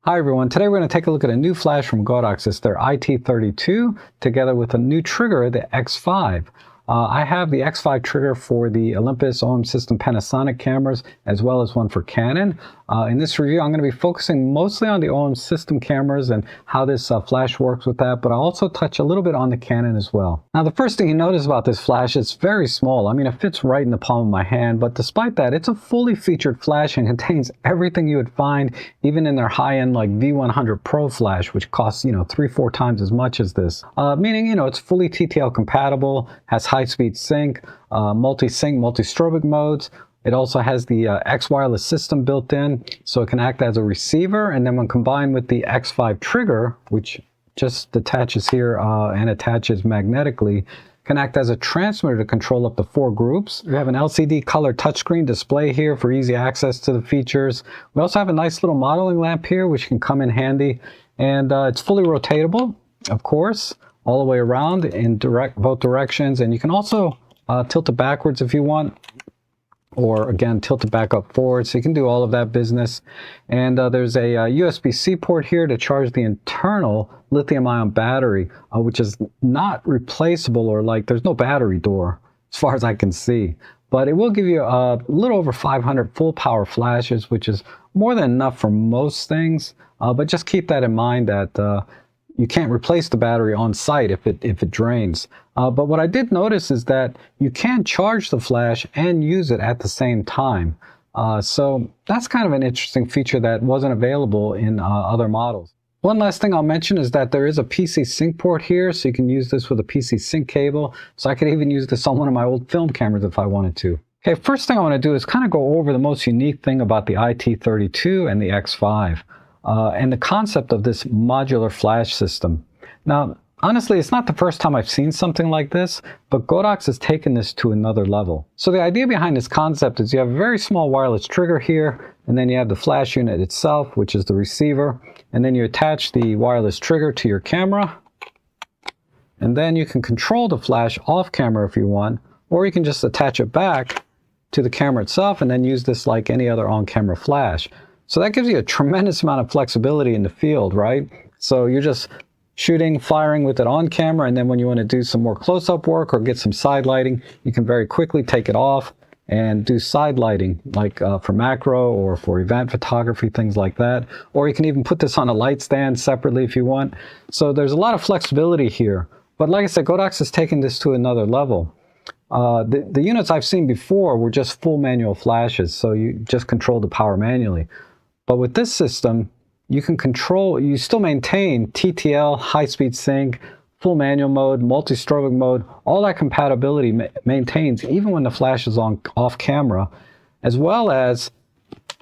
Hi everyone, today we're going to take a look at a new flash from Godox. It's their iT32 together with a new trigger, the X5. I have the X5 trigger for the Olympus, OM System, Panasonic cameras, as well as one for Canon. In this review, I'm going to be focusing mostly on the OM System cameras and how this flash works with that, but I'll also touch a little bit on the Canon as well. Now, the first thing you notice about this flash, it's very small. I mean, it fits right in the palm of my hand, but despite that, it's a fully featured flash and contains everything you would find even in their high-end like V100 Pro flash, which costs, 3-4 times as much as this. Meaning, it's fully TTL compatible, has high-speed sync, multi-sync, multi-strobic modes. It also has the X wireless system built in, so it can act as a receiver, and then when combined with the X5 trigger, which just detaches here and attaches magnetically, can act as a transmitter to control up to 4 groups. We have an LCD color touchscreen display here for easy access to the features. We also have a nice little modeling lamp here, which can come in handy, and it's fully rotatable, of course, all the way around in both directions, and you can also tilt it backwards if you want, or again tilt it back up forward, so you can do all of that business. And there's a USB-C port here to charge the internal lithium-ion battery, which is not replaceable, or like there's no battery door as far as I can see, but it will give you a little over 500 full power flashes, which is more than enough for most things, but just keep that in mind that you can't replace the battery on site if it drains. But what I did notice is that you can charge the flash and use it at the same time. So that's kind of an interesting feature that wasn't available in other models. One last thing I'll mention is that there is a PC sync port here, so you can use this with a PC sync cable. So I could even use this on one of my old film cameras if I wanted to. Okay, first thing I want to do is kind of go over the most unique thing about the iT32 and the X5. And the concept of this modular flash system. Now, honestly, it's not the first time I've seen something like this, but Godox has taken this to another level. So the idea behind this concept is you have a very small wireless trigger here, and then you have the flash unit itself, which is the receiver, and then you attach the wireless trigger to your camera, and then you can control the flash off camera if you want, or you can just attach it back to the camera itself and then use this like any other on-camera flash. So that gives you a tremendous amount of flexibility in the field, right? So you're just shooting, firing with it on camera, and then when you want to do some more close-up work or get some side lighting, you can very quickly take it off and do side lighting, like for macro or for event photography, things like that. Or you can even put this on a light stand separately if you want. So there's a lot of flexibility here. But like I said, Godox has taken this to another level. The units I've seen before were just full manual flashes, so you just control the power manually. But with this system, you can control, you still maintain TTL, high-speed sync, full manual mode, multi-strobic mode, all that compatibility maintains even when the flash is off camera, as well as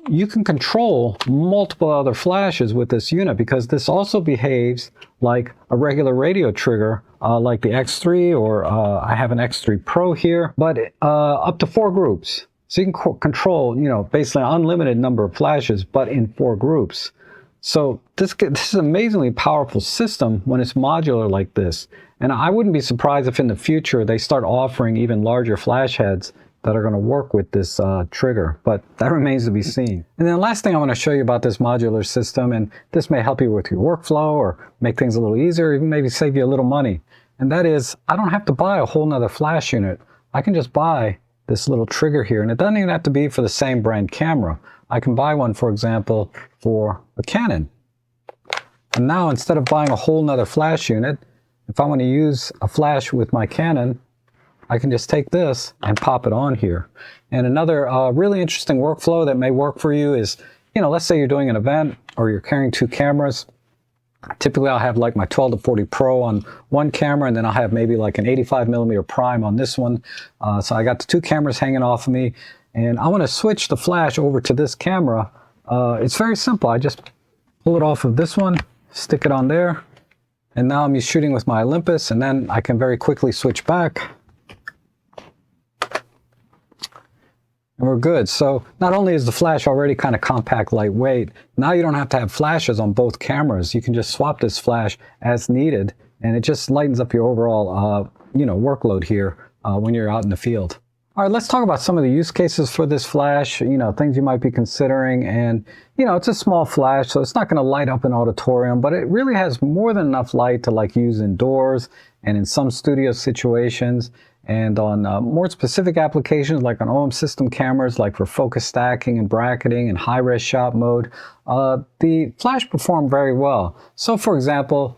you can control multiple other flashes with this unit, because this also behaves like a regular radio trigger, like the X3, or I have an X3 Pro here, but up to 4 groups. So you can control, basically an unlimited number of flashes, but in 4 groups. So this is an amazingly powerful system when it's modular like this. And I wouldn't be surprised if in the future they start offering even larger flash heads that are going to work with this trigger, but that remains to be seen. And then the last thing I want to show you about this modular system, and this may help you with your workflow or make things a little easier, even maybe save you a little money. And that is, I don't have to buy a whole nother flash unit. I can just buy this little trigger here, and it doesn't even have to be for the same brand camera. I can buy one, for example, for a Canon. And now instead of buying a whole nother flash unit, if I want to use a flash with my Canon, I can just take this and pop it on here. And another really interesting workflow that may work for you is, let's say you're doing an event or you're carrying 2 cameras. Typically I'll have like my 12 to 40 Pro on one camera, and then I'll have maybe like an 85mm prime on this one. So I got the 2 cameras hanging off of me, and I want to switch the flash over to this camera. It's very simple. I just pull it off of this one, stick it on there, and now I'm shooting with my Olympus, and then I can very quickly switch back. And we're good. So not only is the flash already kind of compact, lightweight, now you don't have to have flashes on both cameras. You can just swap this flash as needed, and it just lightens up your overall, workload here when you're out in the field. All right, let's talk about some of the use cases for this flash, things you might be considering. And, it's a small flash, so it's not going to light up an auditorium, but it really has more than enough light to use indoors and in some studio situations. And on more specific applications like on OM System cameras, like for focus stacking and bracketing and high-res shot mode, the flash performed very well. So for example,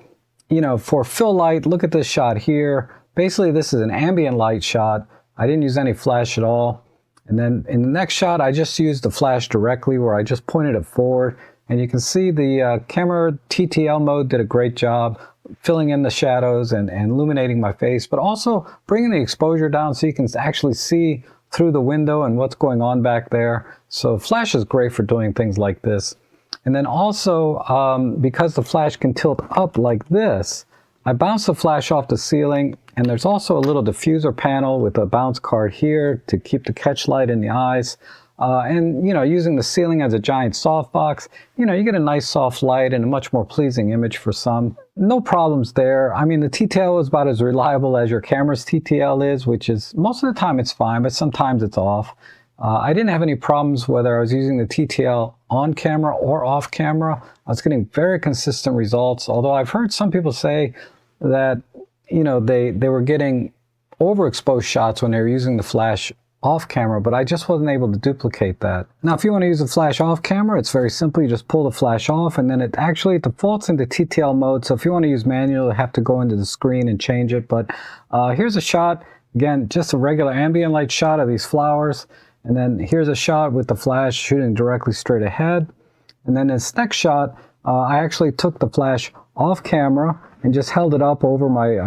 for fill light, look at this shot here. Basically, this is an ambient light shot. I didn't use any flash at all. And then in the next shot, I just used the flash directly where I just pointed it forward. And you can see the camera TTL mode did a great job filling in the shadows and illuminating my face, but also bringing the exposure down so you can actually see through the window and what's going on back there. So flash is great for doing things like this. And then also, because the flash can tilt up like this, I bounce the flash off the ceiling, and there's also a little diffuser panel with a bounce card here to keep the catch light in the eyes. And using the ceiling as a giant softbox, you get a nice soft light and a much more pleasing image for some. No problems there. I mean, the TTL is about as reliable as your camera's TTL is, which is most of the time it's fine, but sometimes it's off. I didn't have any problems whether I was using the TTL on camera or off camera. I was getting very consistent results, although I've heard some people say that, they were getting overexposed shots when they were using the flash off camera, but I just wasn't able to duplicate that. Now, if you want to use the flash off camera, it's very simple. You just pull the flash off, and then it actually defaults into TTL mode. So if you want to use manual, you have to go into the screen and change it. But here's a shot, again, just a regular ambient light shot of these flowers. And then here's a shot with the flash shooting directly straight ahead. And then this next shot, I actually took the flash off camera and just held it up over my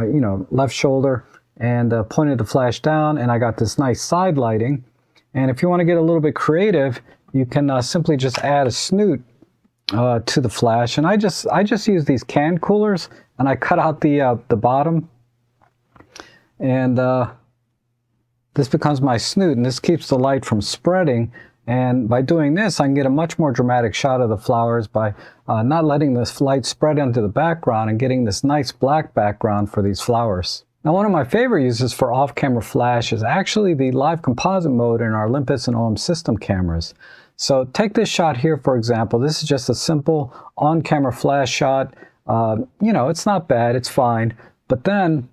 left shoulder and pointed the flash down, and I got this nice side lighting. And if you want to get a little bit creative, you can simply just add a snoot to the flash. And I just use these can coolers, and I cut out the bottom, and this becomes my snoot, and this keeps the light from spreading. And by doing this, I can get a much more dramatic shot of the flowers by not letting this light spread into the background and getting this nice black background for these flowers. Now, one of my favorite uses for off-camera flash is actually the live composite mode in our Olympus and OM System cameras. So take this shot here, for example. This is just a simple on-camera flash shot. It's not bad, it's fine. But then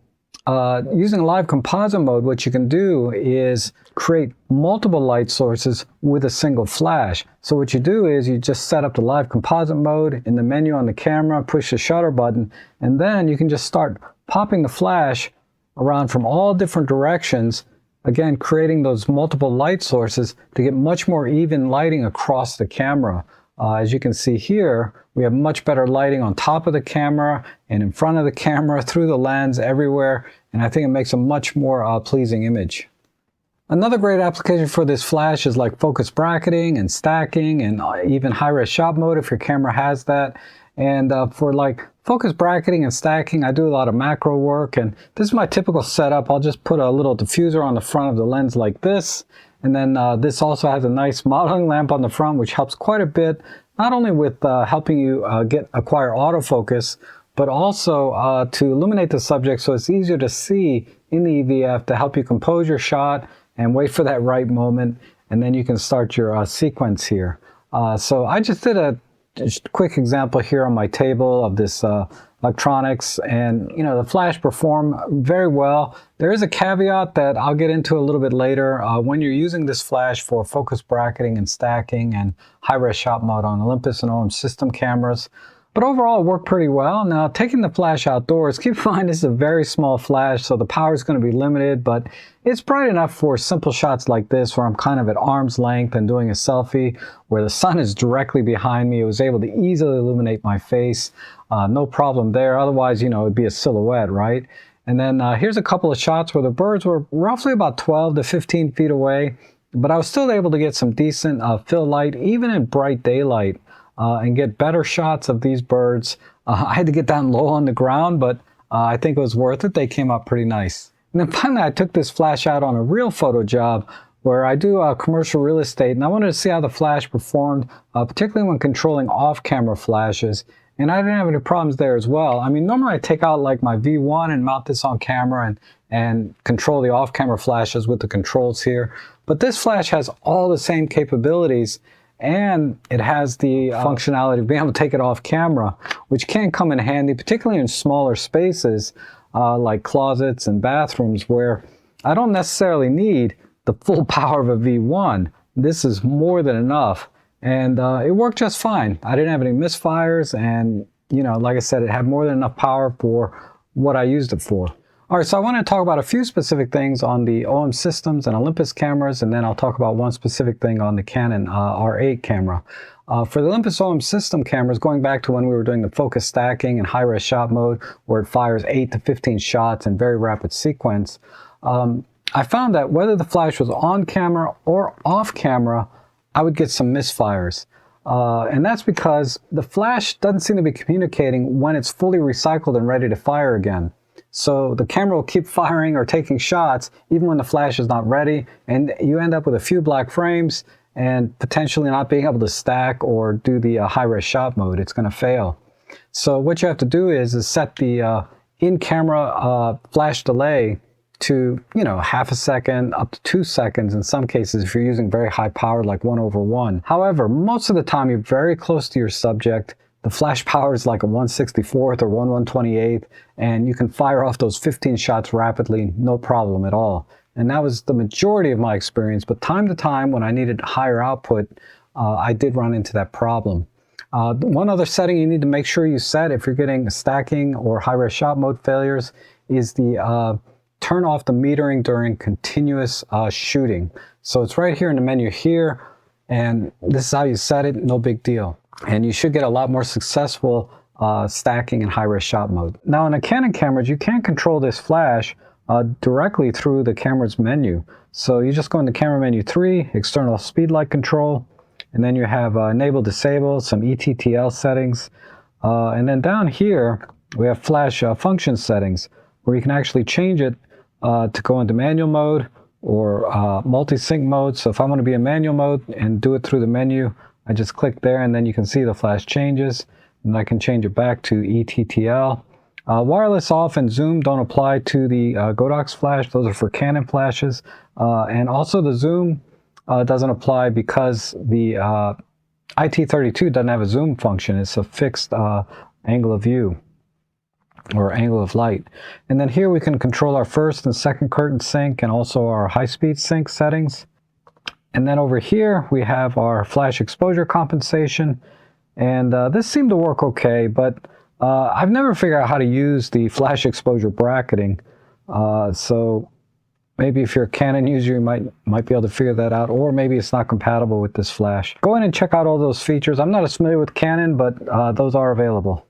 using live composite mode, what you can do is create multiple light sources with a single flash. So what you do is you just set up the live composite mode in the menu on the camera, push the shutter button, and then you can just start popping the flash around from all different directions, again creating those multiple light sources to get much more even lighting across the camera. As you can see here, we have much better lighting on top of the camera and in front of the camera, through the lens, everywhere, and I think it makes a much more pleasing image. Another great application for this flash is like focus bracketing and stacking and even high-res shot mode if your camera has that. And for like focus bracketing and stacking, I do a lot of macro work, and this is my typical setup. I'll just put a little diffuser on the front of the lens like this, and then this also has a nice modeling lamp on the front, which helps quite a bit, not only with helping you acquire autofocus, but also to illuminate the subject so it's easier to see in the EVF to help you compose your shot and wait for that right moment, and then you can start your sequence here. So I just did a quick example here on my table of this electronics, and the flash performed very well. There is a caveat that I'll get into a little bit later when you're using this flash for focus bracketing and stacking and high-res shot mode on Olympus and OM System cameras. But overall, it worked pretty well. Now, taking the flash outdoors, keep in mind this is a very small flash, so the power is going to be limited, but it's bright enough for simple shots like this where I'm kind of at arm's length and doing a selfie where the sun is directly behind me. It was able to easily illuminate my face. No problem there. Otherwise, it would be a silhouette, right? And then here's a couple of shots where the birds were roughly about 12 to 15 feet away, but I was still able to get some decent fill light, even in bright daylight. And get better shots of these birds. I had to get down low on the ground, but I think it was worth it. They came out pretty nice. And then finally, I took this flash out on a real photo job where I do commercial real estate, and I wanted to see how the flash performed, particularly when controlling off-camera flashes. And I didn't have any problems there as well. I mean, normally I take out like my V1 and mount this on camera and control the off-camera flashes with the controls here. But this flash has all the same capabilities, and it has the functionality of being able to take it off camera, which can come in handy, particularly in smaller spaces like closets and bathrooms, where I don't necessarily need the full power of a V1. This is more than enough, and it worked just fine. I didn't have any misfires, and like I said, it had more than enough power for what I used it for. All right, so I want to talk about a few specific things on the OM Systems and Olympus cameras, and then I'll talk about one specific thing on the Canon R8 camera. For the Olympus OM System cameras, going back to when we were doing the focus stacking and high-res shot mode, where it fires 8 to 15 shots in very rapid sequence, I found that whether the flash was on camera or off camera, I would get some misfires. And that's because the flash doesn't seem to be communicating when it's fully recycled and ready to fire again. So the camera will keep firing or taking shots even when the flash is not ready, and you end up with a few black frames and potentially not being able to stack or do the high-res shot mode. It's going to fail. So what you have to do is set the in-camera flash delay to half a second up to 2 seconds in some cases if you're using very high power like 1/1. However, most of the time you're very close to your subject. The flash power is like a 1/64 or 1/128, and you can fire off those 15 shots rapidly, no problem at all. And that was the majority of my experience, but time to time when I needed higher output, I did run into that problem. One other setting you need to make sure you set if you're getting stacking or high-res shot mode failures is the turn off the metering during continuous shooting. So it's right here in the menu here, and this is how you set it, no big deal. And you should get a lot more successful stacking in high-res shot mode. Now in the Canon cameras, you can control this flash directly through the camera's menu. So you just go into camera menu 3, external speed light control, and then you have enable, disable, some ETTL settings. And then down here, we have flash function settings, where you can actually change it to go into manual mode or multi-sync mode. So if I want to be in manual mode and do it through the menu, I just click there, and then you can see the flash changes, and I can change it back to ETTL. Wireless off and zoom don't apply to the Godox flash. Those are for Canon flashes. And also the zoom doesn't apply because the iT32 doesn't have a zoom function. It's a fixed angle of view or angle of light. And then here we can control our first and second curtain sync and also our high-speed sync settings. And then over here we have our flash exposure compensation, and this seemed to work okay, but I've never figured out how to use the flash exposure bracketing, so maybe if you're a Canon user you might be able to figure that out, or maybe it's not compatible with this flash. Go in and check out all those features. I'm not as familiar with Canon, but those are available.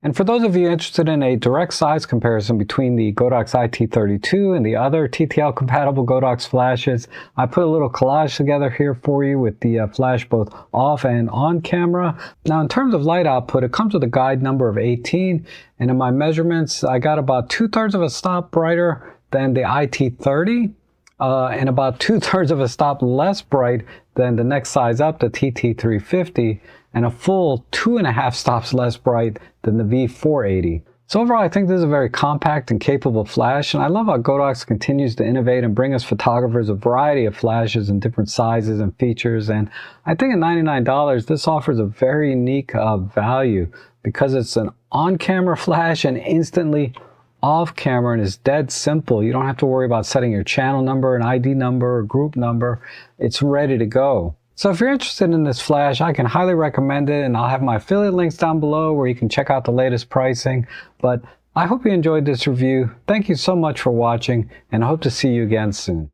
And for those of you interested in a direct size comparison between the Godox iT32 and the other TTL compatible Godox flashes, I put a little collage together here for you with the flash both off and on camera. Now in terms of light output, it comes with a guide number of 18, and in my measurements I got about 2/3 of a stop brighter than the iT30 and about 2/3 of a stop less bright than the next size up, the TT350, and a full 2.5 stops less bright than the V480. So overall, I think this is a very compact and capable flash, and I love how Godox continues to innovate and bring us photographers a variety of flashes in different sizes and features. And I think at $99, this offers a very unique value because it's an on-camera flash and instantly off camera, and it's dead simple. You don't have to worry about setting your channel number, an ID number, or group number. It's ready to go. So if you're interested in this flash, I can highly recommend it, and I'll have my affiliate links down below where you can check out the latest pricing. But I hope you enjoyed this review. Thank you so much for watching, and I hope to see you again soon.